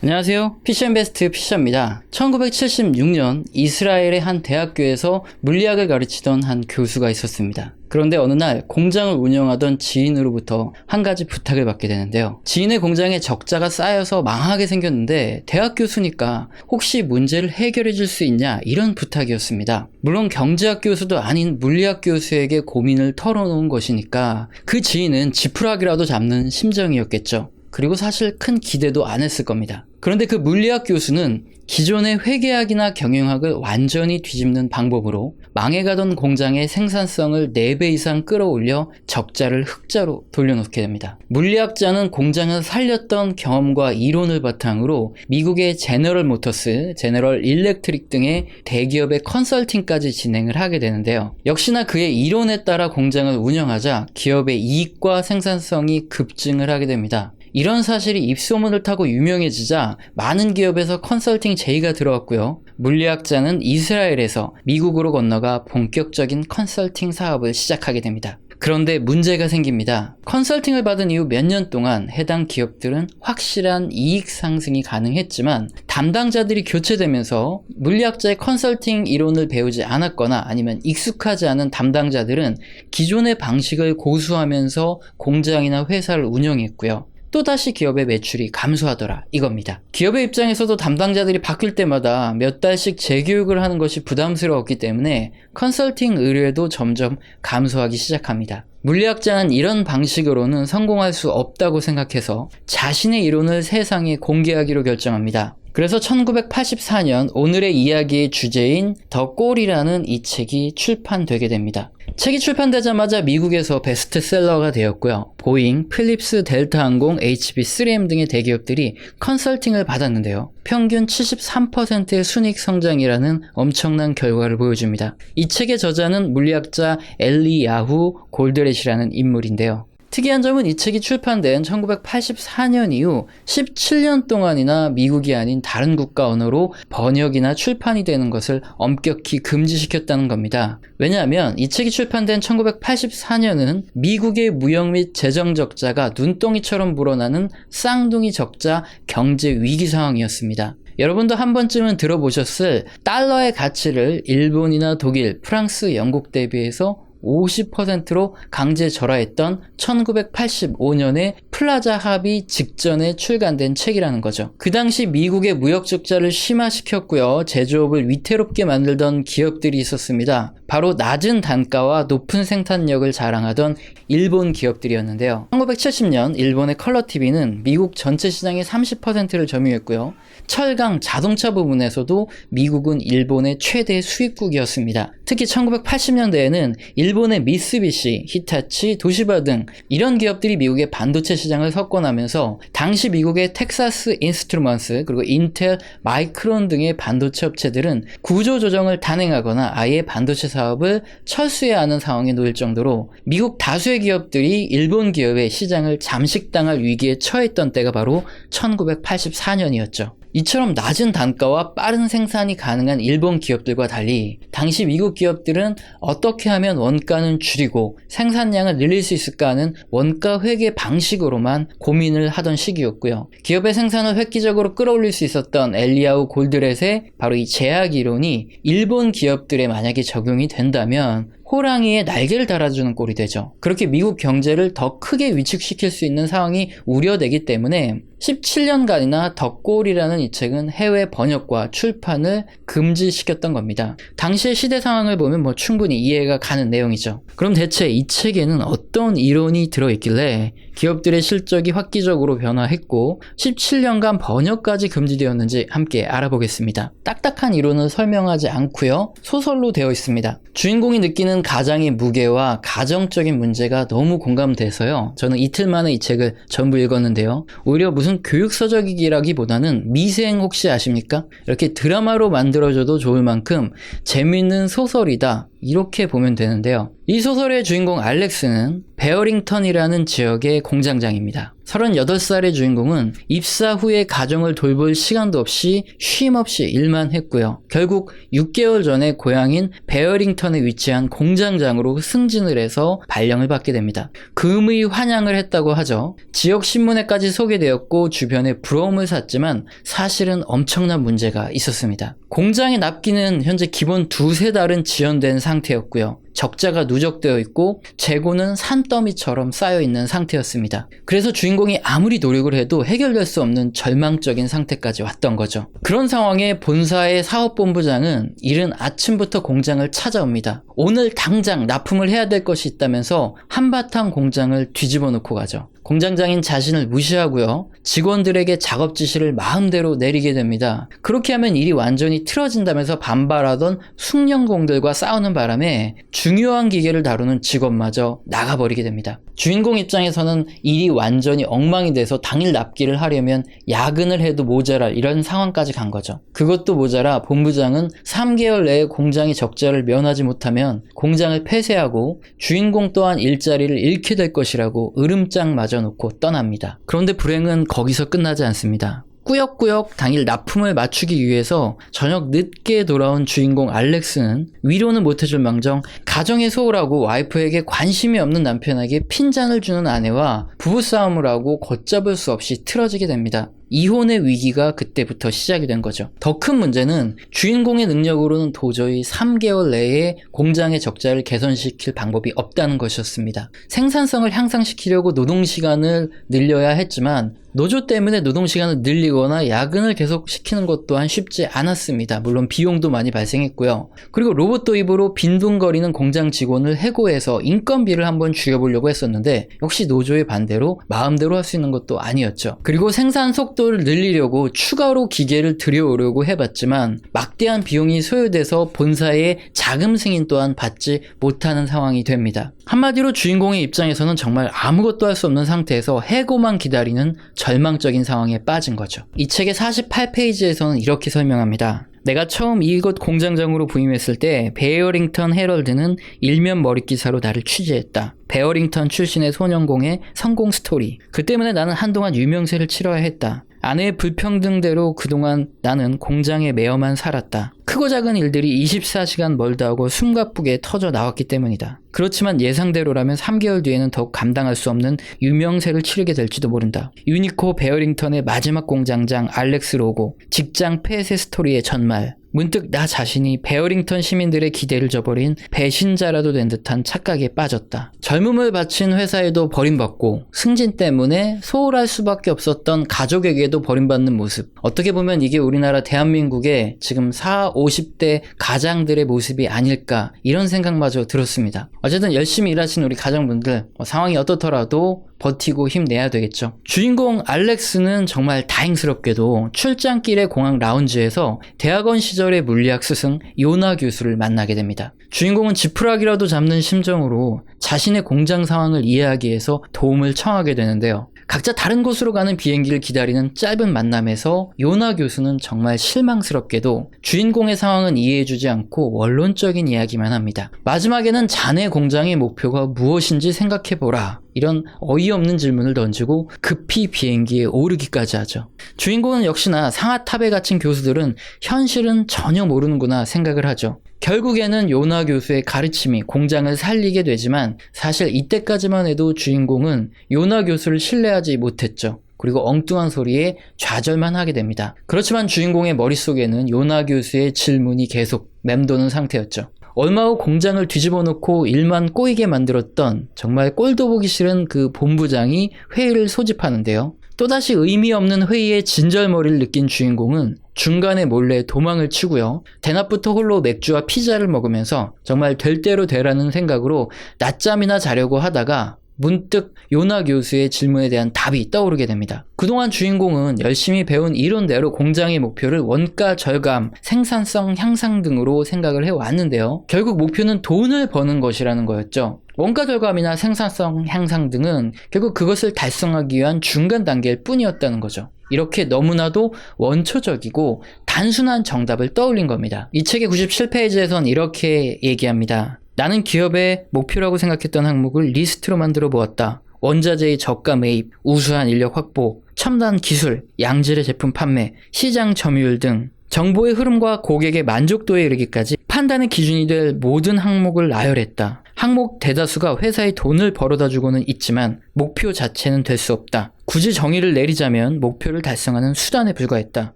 안녕하세요. 피셔앤베스트 피셔입니다. 1976년 이스라엘의 한 대학교에서 물리학을 가르치던 한 교수가 있었습니다. 그런데 어느 날 공장을 운영하던 지인으로부터 한 가지 부탁을 받게 되는데요. 지인의 공장에 적자가 쌓여서 망하게 생겼는데 대학 교수니까 혹시 문제를 해결해 줄 수 있냐, 이런 부탁이었습니다. 물론 경제학 교수도 아닌 물리학 교수에게 고민을 털어놓은 것이니까 그 지인은 지푸라기라도 잡는 심정이었겠죠. 그리고 사실 큰 기대도 안 했을 겁니다. 그런데 그 물리학 교수는 기존의 회계학이나 경영학을 완전히 뒤집는 방법으로 망해가던 공장의 생산성을 4배 이상 끌어올려 적자를 흑자로 돌려놓게 됩니다. 물리학자는 공장을 살렸던 경험과 이론을 바탕으로 미국의 제너럴 모터스, 제너럴 일렉트릭 등의 대기업의 컨설팅까지 진행을 하게 되는데요. 역시나 그의 이론에 따라 공장을 운영하자 기업의 이익과 생산성이 급증을 하게 됩니다. 이런 사실이 입소문을 타고 유명해지자 많은 기업에서 컨설팅 제의가 들어왔고요. 물리학자는 이스라엘에서 미국으로 건너가 본격적인 컨설팅 사업을 시작하게 됩니다. 그런데 문제가 생깁니다. 컨설팅을 받은 이후 몇 년 동안 해당 기업들은 확실한 이익 상승이 가능했지만 담당자들이 교체되면서 물리학자의 컨설팅 이론을 배우지 않았거나 아니면 익숙하지 않은 담당자들은 기존의 방식을 고수하면서 공장이나 회사를 운영했고요. 또다시 기업의 매출이 감소하더라, 이겁니다. 기업의 입장에서도 담당자들이 바뀔 때마다 몇 달씩 재교육을 하는 것이 부담스러웠기 때문에 컨설팅 의뢰도 점점 감소하기 시작합니다. 물리학자는 이런 방식으로는 성공할 수 없다고 생각해서 자신의 이론을 세상에 공개하기로 결정합니다. 그래서 1984년 오늘의 이야기의 주제인 더 꼴이라는 이 책이 출판되게 됩니다. 책이 출판되자마자 미국에서 베스트셀러가 되었고요. 보잉, 필립스, 델타항공, HB, 3M 등의 대기업들이 컨설팅을 받았는데요. 평균 73%의 순이익 성장이라는 엄청난 결과를 보여줍니다. 이 책의 저자는 물리학자 엘리야후 골드렛이라는 인물인데요. 특이한 점은 이 책이 출판된 1984년 이후 17년 동안이나 미국이 아닌 다른 국가 언어로 번역이나 출판이 되는 것을 엄격히 금지시켰다는 겁니다. 왜냐하면 이 책이 출판된 1984년은 미국의 무역 및 재정 적자가 눈덩이처럼 불어나는 쌍둥이 적자 경제 위기 상황이었습니다. 여러분도 한 번쯤은 들어보셨을 달러의 가치를 일본이나 독일, 프랑스, 영국 대비해서 50%로 강제 절하했던 1985년에 플라자 합의 직전에 출간된 책이라는 거죠. 그 당시 미국의 무역 적자를 심화시켰고요. 제조업을 위태롭게 만들던 기업들이 있었습니다. 바로 낮은 단가와 높은 생산력을 자랑하던 일본 기업들이었는데요. 1970년 일본의 컬러TV는 미국 전체 시장의 30%를 점유했고요. 철강, 자동차 부분에서도 미국은 일본의 최대 수입국이었습니다. 특히 1980년대에는 일본의 미쓰비시, 히타치, 도시바 등 이런 기업들이 미국의 반도체 시장을 석권하면서 당시 미국의 텍사스 인스트루먼스, 그리고 인텔, 마이크론 등의 반도체 업체들은 구조조정을 단행하거나 아예 반도체 사업을 철수해야 하는 상황에 놓일 정도로 미국 다수의 기업들이 일본 기업의 시장을 잠식당할 위기에 처했던 때가 바로 1984년이었죠. 이처럼 낮은 단가와 빠른 생산이 가능한 일본 기업들과 달리 당시 미국 기업들은 어떻게 하면 원가는 줄이고 생산량을 늘릴 수 있을까 하는 원가 회계 방식으로만 고민을 하던 시기였고요. 기업의 생산을 획기적으로 끌어올릴 수 있었던 엘리야후 골드렛의 바로 이 제약 이론이 일본 기업들에 만약에 적용이 된다면 호랑이에 날개를 달아주는 꼴이 되죠. 그렇게 미국 경제를 더 크게 위축시킬 수 있는 상황이 우려되기 때문에 17년간이나 더 꼴이라는 이 책은 해외 번역과 출판을 금지시켰던 겁니다. 당시의 시대 상황을 보면 충분히 이해가 가는 내용이죠. 그럼 대체 이 책에는 어떤 이론이 들어있길래 기업들의 실적이 획기적으로 변화했고 17년간 번역까지 금지되었는지 함께 알아보겠습니다. 딱딱한 이론을 설명하지 않고요. 소설로 되어 있습니다. 주인공이 느끼는 가장의 무게와 가정적인 문제가 너무 공감돼서요. 저는 이틀 만에 이 책을 전부 읽었는데요. 오히려 무슨 교육서적이라기보다는 미생 혹시 아십니까? 이렇게 드라마로 만들어줘도 좋을 만큼 재밌는 소설이다, 이렇게 보면 되는데요. 이 소설의 주인공 알렉스는 베어링턴이라는 지역의 공장장입니다. 38살의 주인공은 입사 후에 가정을 돌볼 시간도 없이 쉼없이 일만 했고요. 결국 6개월 전에 고향인 베어링턴에 위치한 공장장으로 승진을 해서 발령을 받게 됩니다. 금의 환영을 했다고 하죠. 지역 신문에까지 소개되었고 주변에 부러움을 샀지만 사실은 엄청난 문제가 있었습니다. 공장의 납기는 현재 기본 2-3달은 지연된 상태였고요. 적자가 누적되어 있고 재고는 산더미처럼 쌓여있는 상태였습니다. 그래서 주인공이 아무리 노력을 해도 해결될 수 없는 절망적인 상태까지 왔던 거죠. 그런 상황에 본사의 사업본부장은 이른 아침부터 공장을 찾아옵니다. 오늘 당장 납품을 해야 될 것이 있다면서 한바탕 공장을 뒤집어 놓고 가죠. 공장장인 자신을 무시하고요. 직원들에게 작업 지시를 마음대로 내리게 됩니다. 그렇게 하면 일이 완전히 틀어진다면서 반발하던 숙련공들과 싸우는 바람에 중요한 기계를 다루는 직원마저 나가버리게 됩니다. 주인공 입장에서는 일이 완전히 엉망이 돼서 당일 납기를 하려면 야근을 해도 모자랄 이런 상황까지 간 거죠. 그것도 모자라 본부장은 3개월 내에 공장이 적자를 면하지 못하면 공장을 폐쇄하고 주인공 또한 일자리를 잃게 될 것이라고 으름장 맞아놓고 떠납니다. 그런데 불행은 거기서 끝나지 않습니다. 꾸역꾸역 당일 납품을 맞추기 위해서 저녁 늦게 돌아온 주인공 알렉스는 위로는 못해줄 망정 가정에 소홀하고 와이프에게 관심이 없는 남편에게 핀잔을 주는 아내와 부부싸움을 하고 걷잡을 수 없이 틀어지게 됩니다. 이혼의 위기가 그때부터 시작이 된 거죠. 더 큰 문제는 주인공의 능력으로는 도저히 3개월 내에 공장의 적자를 개선시킬 방법이 없다는 것이었습니다. 생산성을 향상시키려고 노동시간을 늘려야 했지만 노조 때문에 노동시간을 늘리거나 야근을 계속 시키는 것 또한 쉽지 않았습니다. 물론 비용도 많이 발생했고요. 그리고 로봇 도입으로 빈둥거리는 공장 직원을 해고해서 인건비를 한번 줄여보려고 했었는데 역시 노조의 반대로 마음대로 할 수 있는 것도 아니었죠. 그리고 생산 속도를 늘리려고 추가로 기계를 들여오려고 해봤지만 막대한 비용이 소요돼서 본사의 자금 승인 또한 받지 못하는 상황이 됩니다. 한마디로 주인공의 입장에서는 정말 아무것도 할 수 없는 상태에서 해고만 기다리는 절망적인 상황에 빠진 거죠. 이 책의 48페이지에서는 이렇게 설명합니다. 내가 처음 이곳 공장장으로 부임했을 때 베어링턴 헤럴드는 일면 머릿 기사로 나를 취재했다. 베어링턴 출신의 소년공의 성공 스토리. 그 때문에 나는 한동안 유명세를 치러야 했다. 아내의 불평등대로 그동안 나는 공장에 매여만 살았다. 크고 작은 일들이 24시간 멀다 하고 숨가쁘게 터져 나왔기 때문이다. 그렇지만 예상대로라면 3개월 뒤에는 더욱 감당할 수 없는 유명세를 치르게 될지도 모른다. 유니코 베어링턴의 마지막 공장장 알렉스 로고, 직장 폐쇄 스토리의 전말. 문득 나 자신이 베어링턴 시민들의 기대를 저버린 배신자라도 된 듯한 착각에 빠졌다. 젊음을 바친 회사에도 버림받고 승진 때문에 소홀할 수밖에 없었던 가족에게도 버림받는 모습. 어떻게 보면 이게 우리나라 대한민국의 지금 40, 50대 가장들의 모습이 아닐까 이런 생각마저 들었습니다. 어쨌든 열심히 일하신 우리 가장분들 상황이 어떻더라도 버티고 힘내야 되겠죠. 주인공 알렉스는 정말 다행스럽게도 출장길의 공항 라운지에서 대학원 시절의 물리학 스승 요나 교수를 만나게 됩니다. 주인공은 지푸라기라도 잡는 심정으로 자신의 공장 상황을 이해하기 위해서 도움을 청하게 되는데요. 각자 다른 곳으로 가는 비행기를 기다리는 짧은 만남에서 요나 교수는 정말 실망스럽게도 주인공의 상황은 이해해주지 않고 원론적인 이야기만 합니다. 마지막에는 자네 공장의 목표가 무엇인지 생각해보라. 이런 어이없는 질문을 던지고 급히 비행기에 오르기까지 하죠. 주인공은 역시나 상아탑에 갇힌 교수들은 현실은 전혀 모르는구나 생각을 하죠. 결국에는 요나 교수의 가르침이 공장을 살리게 되지만 사실 이때까지만 해도 주인공은 요나 교수를 신뢰하지 못했죠. 그리고 엉뚱한 소리에 좌절만 하게 됩니다. 그렇지만 주인공의 머릿속에는 요나 교수의 질문이 계속 맴도는 상태였죠. 얼마 후 공장을 뒤집어 놓고 일만 꼬이게 만들었던 정말 꼴도 보기 싫은 그 본부장이 회의를 소집하는데요. 또다시 의미 없는 회의에 진절머리를 느낀 주인공은 중간에 몰래 도망을 치고요. 대낮부터 홀로 맥주와 피자를 먹으면서 정말 될 대로 되라는 생각으로 낮잠이나 자려고 하다가 문득 요나 교수의 질문에 대한 답이 떠오르게 됩니다. 그동안 주인공은 열심히 배운 이론대로 공장의 목표를 원가 절감, 생산성 향상 등으로 생각을 해왔는데요. 결국 목표는 돈을 버는 것이라는 거였죠. 원가 절감이나 생산성 향상 등은 결국 그것을 달성하기 위한 중간 단계일 뿐이었다는 거죠. 이렇게 너무나도 원초적이고 단순한 정답을 떠올린 겁니다. 이 책의 97페이지에선 이렇게 얘기합니다. 나는 기업의 목표라고 생각했던 항목을 리스트로 만들어 보았다. 원자재의 저가 매입, 우수한 인력 확보, 첨단 기술, 양질의 제품 판매, 시장 점유율 등 정보의 흐름과 고객의 만족도에 이르기까지 판단의 기준이 될 모든 항목을 나열했다. 항목 대다수가 회사에 돈을 벌어다 주고는 있지만 목표 자체는 될 수 없다. 굳이 정의를 내리자면 목표를 달성하는 수단에 불과했다.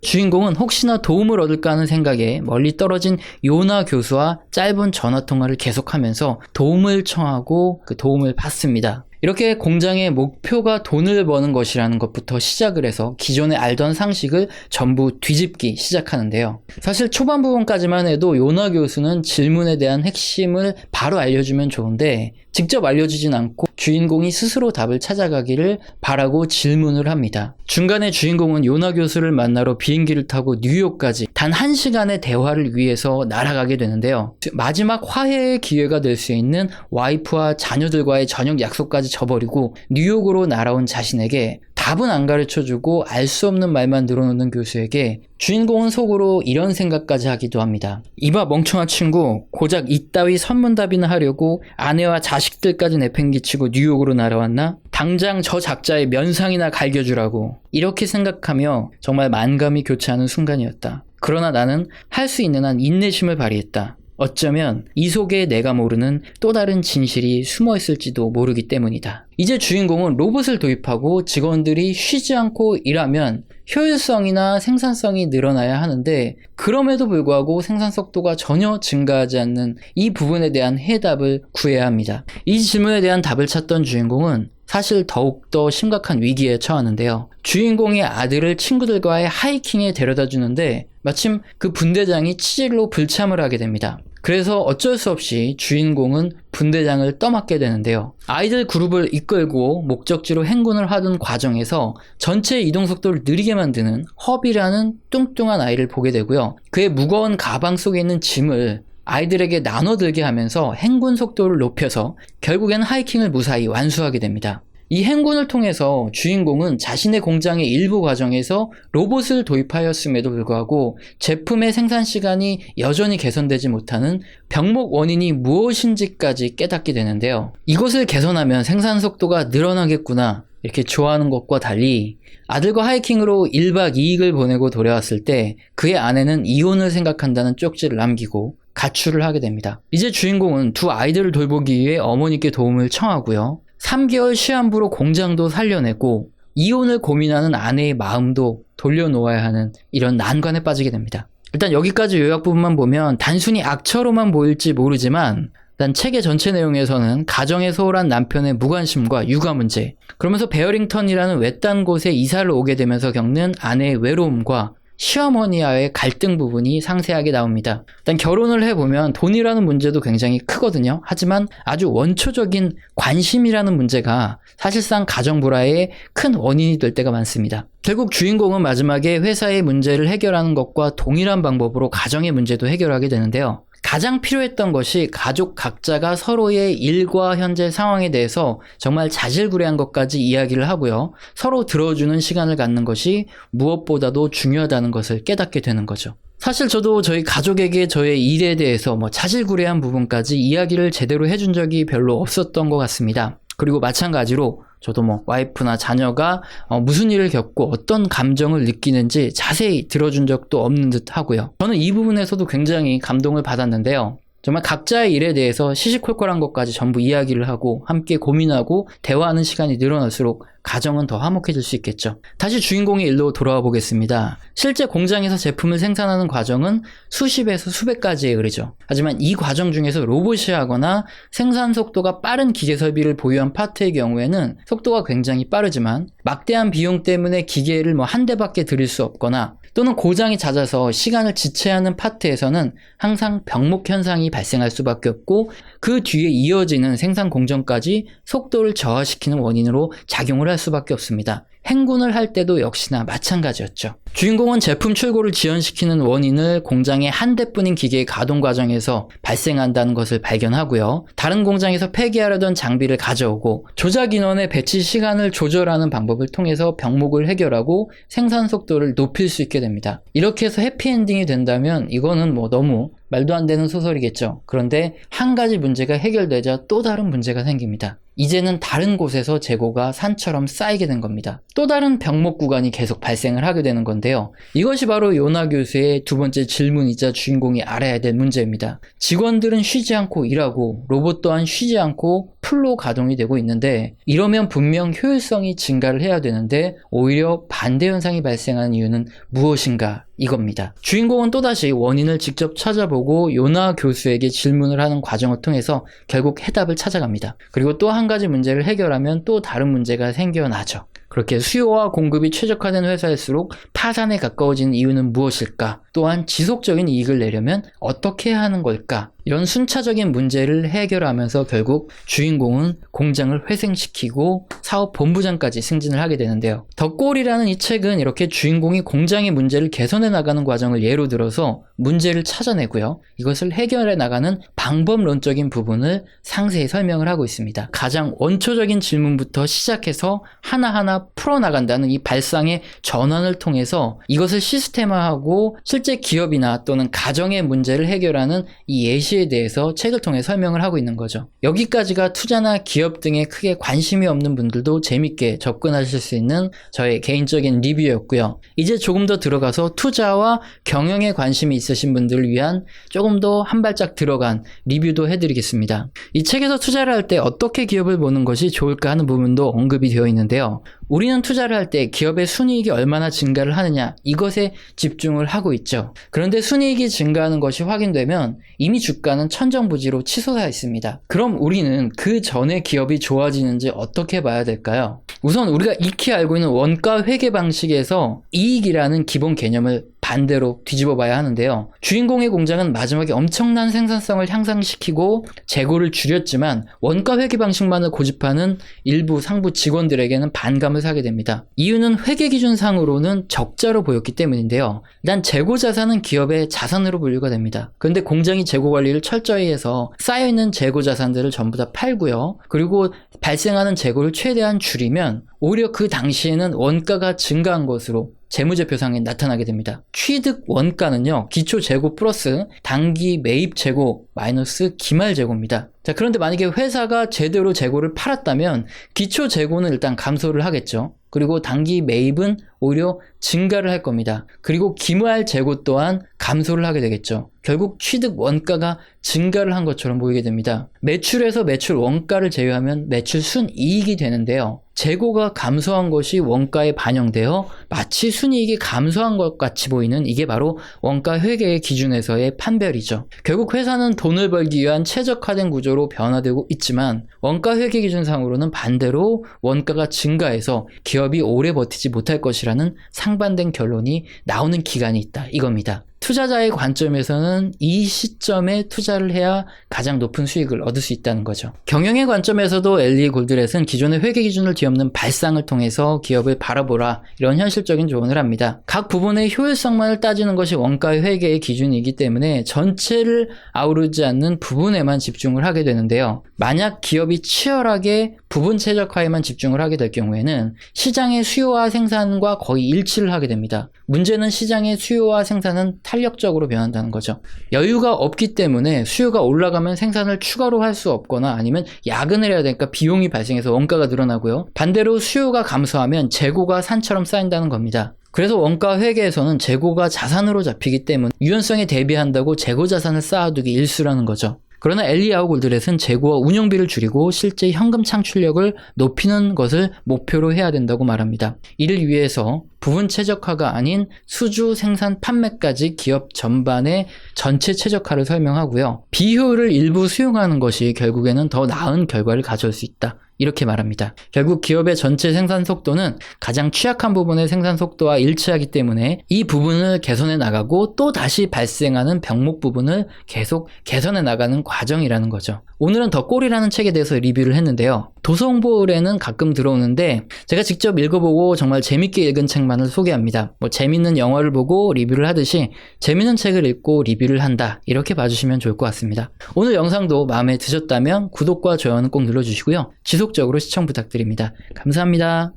주인공은 혹시나 도움을 얻을까 하는 생각에 멀리 떨어진 요나 교수와 짧은 전화통화를 계속하면서 도움을 청하고 그 도움을 받습니다. 이렇게 공장의 목표가 돈을 버는 것이라는 것부터 시작을 해서 기존에 알던 상식을 전부 뒤집기 시작하는데요. 사실 초반 부분까지만 해도 요나 교수는 질문에 대한 핵심을 바로 알려주면 좋은데 직접 알려주진 않고 주인공이 스스로 답을 찾아가기를 바라고 질문을 합니다. 중간에 주인공은 요나 교수를 만나러 비행기를 타고 뉴욕까지 단 1시간의 대화를 위해서 날아가게 되는데요. 마지막 화해의 기회가 될 수 있는 와이프와 자녀들과의 저녁 약속까지 저버리고 뉴욕으로 날아온 자신에게 답은 안 가르쳐주고 알 수 없는 말만 늘어놓는 교수에게 주인공은 속으로 이런 생각까지 하기도 합니다. 이봐 멍청한 친구, 고작 이따위 선문답이나 하려고 아내와 자식들까지 내팽개치고 뉴욕으로 날아왔나? 당장 저 작자의 면상이나 갈겨주라고. 이렇게 생각하며 정말 만감이 교차하는 순간이었다. 그러나 나는 할 수 있는 한 인내심을 발휘했다. 어쩌면 이 속에 내가 모르는 또 다른 진실이 숨어 있을지도 모르기 때문이다. 이제 주인공은 로봇을 도입하고 직원들이 쉬지 않고 일하면 효율성이나 생산성이 늘어나야 하는데 그럼에도 불구하고 생산 속도가 전혀 증가하지 않는 이 부분에 대한 해답을 구해야 합니다. 이 질문에 대한 답을 찾던 주인공은 사실 더욱더 심각한 위기에 처하는데요. 주인공의 아들을 친구들과의 하이킹에 데려다 주는데 마침 그 분대장이 치질로 불참을 하게 됩니다. 그래서 어쩔 수 없이 주인공은 분대장을 떠맡게 되는데요. 아이들 그룹을 이끌고 목적지로 행군을 하던 과정에서 전체 이동 속도를 느리게 만드는 허비라는 뚱뚱한 아이를 보게 되고요. 그의 무거운 가방 속에 있는 짐을 아이들에게 나눠 들게 하면서 행군 속도를 높여서 결국엔 하이킹을 무사히 완수하게 됩니다. 이 행군을 통해서 주인공은 자신의 공장의 일부 과정에서 로봇을 도입하였음에도 불구하고 제품의 생산 시간이 여전히 개선되지 못하는 병목 원인이 무엇인지까지 깨닫게 되는데요. 이것을 개선하면 생산 속도가 늘어나겠구나 이렇게 좋아하는 것과 달리 아들과 하이킹으로 1박 2일을 보내고 돌아왔을 때 그의 아내는 이혼을 생각한다는 쪽지를 남기고 가출을 하게 됩니다. 이제 주인공은 두 아이들을 돌보기 위해 어머니께 도움을 청하고요. 3개월 시한부로 공장도 살려내고 이혼을 고민하는 아내의 마음도 돌려놓아야 하는 이런 난관에 빠지게 됩니다. 일단 여기까지 요약 부분만 보면 단순히 악처로만 보일지 모르지만 일단 책의 전체 내용에서는 가정에 소홀한 남편의 무관심과 육아 문제, 그러면서 베어링턴이라는 외딴 곳에 이사를 오게 되면서 겪는 아내의 외로움과 시어머니와의 갈등 부분이 상세하게 나옵니다. 일단 결혼을 해보면 돈이라는 문제도 굉장히 크거든요. 하지만 아주 원초적인 관심이라는 문제가 사실상 가정 불화의 큰 원인이 될 때가 많습니다. 결국 주인공은 마지막에 회사의 문제를 해결하는 것과 동일한 방법으로 가정의 문제도 해결하게 되는데요. 가장 필요했던 것이 가족 각자가 서로의 일과 현재 상황에 대해서 정말 자질구레한 것까지 이야기를 하고요. 서로 들어주는 시간을 갖는 것이 무엇보다도 중요하다는 것을 깨닫게 되는 거죠. 사실 저도 저희 가족에게 저의 일에 대해서 자질구레한 부분까지 이야기를 제대로 해준 적이 별로 없었던 것 같습니다. 그리고 마찬가지로 저도 와이프나 자녀가 무슨 일을 겪고 어떤 감정을 느끼는지 자세히 들어준 적도 없는 듯 하고요. 저는 이 부분에서도 굉장히 감동을 받았는데요. 정말 각자의 일에 대해서 시시콜콜한 것까지 전부 이야기를 하고 함께 고민하고 대화하는 시간이 늘어날수록 가정은 더 화목해질 수 있겠죠. 다시 주인공의 일로 돌아와 보겠습니다. 실제 공장에서 제품을 생산하는 과정은 수십에서 수백까지에 이르죠. 하지만 이 과정 중에서 로봇이 하거나 생산 속도가 빠른 기계 설비를 보유한 파트의 경우에는 속도가 굉장히 빠르지만 막대한 비용 때문에 기계를 한 대밖에 들일 수 없거나 또는 고장이 잦아서 시간을 지체하는 파트에서는 항상 병목 현상이 발생할 수밖에 없고 그 뒤에 이어지는 생산 공정까지 속도를 저하시키는 원인으로 작용을 할 할 수밖에 없습니다. 행군을 할 때도 역시나 마찬가지였죠. 주인공은 제품 출고를 지연시키는 원인을 공장의 한 대뿐인 기계의 가동 과정에서 발생한다는 것을 발견하고요. 다른 공장에서 폐기하려던 장비를 가져오고 조작 인원의 배치 시간을 조절하는 방법을 통해서 병목을 해결하고 생산 속도를 높일 수 있게 됩니다. 이렇게 해서 해피엔딩이 된다면 이거는 너무 말도 안 되는 소설이겠죠. 그런데 한 가지 문제가 해결되자 또 다른 문제가 생깁니다. 이제는 다른 곳에서 재고가 산처럼 쌓이게 된 겁니다. 또 다른 병목 구간이 계속 발생을 하게 되는 건데요. 이것이 바로 요나 교수의 두 번째 질문이자 주인공이 알아야 될 문제입니다. 직원들은 쉬지 않고 일하고 로봇 또한 쉬지 않고 풀로 가동이 되고 있는데 이러면 분명 효율성이 증가를 해야 되는데 오히려 반대 현상이 발생하는 이유는 무엇인가? 이겁니다. 주인공은 또다시 원인을 직접 찾아보고 요나 교수에게 질문을 하는 과정을 통해서 결국 해답을 찾아갑니다. 그리고 또 한 가지 문제를 해결하면 또 다른 문제가 생겨나죠. 그렇게 수요와 공급이 최적화된 회사일수록 파산에 가까워지는 이유는 무엇일까? 또한 지속적인 이익을 내려면 어떻게 해야 하는 걸까? 이런 순차적인 문제를 해결하면서 결국 주인공은 공장을 회생시키고 사업 본부장까지 승진을 하게 되는데요. 더 꼴이라는 이 책은 이렇게 주인공이 공장의 문제를 개선해 나가는 과정을 예로 들어서 문제를 찾아내고요. 이것을 해결해 나가는 방법론적인 부분을 상세히 설명을 하고 있습니다. 가장 원초적인 질문부터 시작해서 하나하나 풀어나간다는 이 발상의 전환을 통해서 이것을 시스템화하고 실제 기업이나 또는 가정의 문제를 해결하는 이 예시에 대해서 책을 통해 설명을 하고 있는 거죠. 여기까지가 투자나 기업 등에 크게 관심이 없는 분들도 재밌게 접근하실 수 있는 저의 개인적인 리뷰였고요. 이제 조금 더 들어가서 투자와 경영에 관심이 있으신 분들을 위한 조금 더 한 발짝 들어간 리뷰도 해드리겠습니다. 이 책에서 투자를 할 때 어떻게 기업을 보는 것이 좋을까 하는 부분도 언급이 되어 있는데요. 우리는 투자를 할 때 기업의 순이익이 얼마나 증가를 하느냐 이것에 집중을 하고 있죠. 그런데 순이익이 증가하는 것이 확인되면 이미 주가는 천정부지로 치솟아 있습니다. 그럼 우리는 그 전에 기업이 좋아지는지 어떻게 봐야 될까요? 우선 우리가 익히 알고 있는 원가 회계 방식에서 이익이라는 기본 개념을 반대로 뒤집어 봐야 하는데요. 주인공의 공장은 마지막에 엄청난 생산성을 향상시키고 재고를 줄였지만 원가 회계 방식만을 고집하는 일부 상부 직원들에게는 반감을 사게 됩니다. 이유는 회계 기준상으로는 적자로 보였기 때문인데요. 일단 재고 자산은 기업의 자산으로 분류가 됩니다. 그런데 공장이 재고 관리를 철저히 해서 쌓여있는 재고 자산들을 전부 다 팔고요. 그리고 발생하는 재고를 최대한 줄이면 오히려 그 당시에는 원가가 증가한 것으로 재무제표상에 나타나게 됩니다. 취득 원가는요, 기초 재고 플러스 단기 매입 재고 마이너스 기말 재고입니다. 자, 그런데 만약에 회사가 제대로 재고를 팔았다면 기초 재고는 일단 감소를 하겠죠. 그리고 단기 매입은 오히려 증가를 할 겁니다. 그리고 기말 재고 또한 감소를 하게 되겠죠. 결국 취득 원가가 증가를 한 것처럼 보이게 됩니다. 매출에서 매출 원가를 제외하면 매출 순이익이 되는데요. 재고가 감소한 것이 원가에 반영되어 마치 순이익이 감소한 것 같이 보이는 이게 바로 원가 회계의 기준에서의 판별이죠. 결국 회사는 돈을 벌기 위한 최적화된 구조로 변화되고 있지만 원가 회계 기준상으로는 반대로 원가가 증가해서 기업이 오래 버티지 못할 것이라는 상반된 결론이 나오는 기간이 있다 이겁니다. 투자자의 관점에서는 이 시점에 투자를 해야 가장 높은 수익을 얻을 수 있다는 거죠. 경영의 관점에서도 엘리 골드렛은 기존의 회계 기준을 뒤엎는 발상을 통해서 기업을 바라보라 이런 현실적인 조언을 합니다. 각 부분의 효율성만을 따지는 것이 원가 회계의 기준이기 때문에 전체를 아우르지 않는 부분에만 집중을 하게 되는데요. 만약 기업이 치열하게 부분 최적화에만 집중을 하게 될 경우에는 시장의 수요와 생산과 거의 일치를 하게 됩니다. 문제는 시장의 수요와 생산은 탄력적으로 변한다는 거죠. 여유가 없기 때문에 수요가 올라가면 생산을 추가로 할 수 없거나 아니면 야근을 해야 되니까 비용이 발생해서 원가가 늘어나고요. 반대로 수요가 감소하면 재고가 산처럼 쌓인다는 겁니다. 그래서 원가 회계에서는 재고가 자산으로 잡히기 때문에 유연성에 대비한다고 재고 자산을 쌓아두기 일쑤라는 거죠. 그러나 엘리아우 골드렛은 재고와 운영비를 줄이고 실제 현금 창출력을 높이는 것을 목표로 해야 된다고 말합니다. 이를 위해서 부분 최적화가 아닌 수주, 생산, 판매까지 기업 전반의 전체 최적화를 설명하고요. 비효율을 일부 수용하는 것이 결국에는 더 나은 결과를 가져올 수 있다. 이렇게 말합니다. 결국 기업의 전체 생산 속도는 가장 취약한 부분의 생산 속도와 일치하기 때문에 이 부분을 개선해 나가고 또 다시 발생하는 병목 부분을 계속 개선해 나가는 과정이라는 거죠. 오늘은 더 꼴이라는 책에 대해서 리뷰를 했는데요. 도서 홍보 의뢰는 가끔 들어오는데 제가 직접 읽어보고 정말 재밌게 읽은 책만을 소개합니다. 뭐 재밌는 영화를 보고 리뷰를 하듯이 재밌는 책을 읽고 리뷰를 한다, 이렇게 봐주시면 좋을 것 같습니다. 오늘 영상도 마음에 드셨다면 구독과 좋아요는 꼭 눌러주시고요. 지속적으로 시청 부탁드립니다. 감사합니다.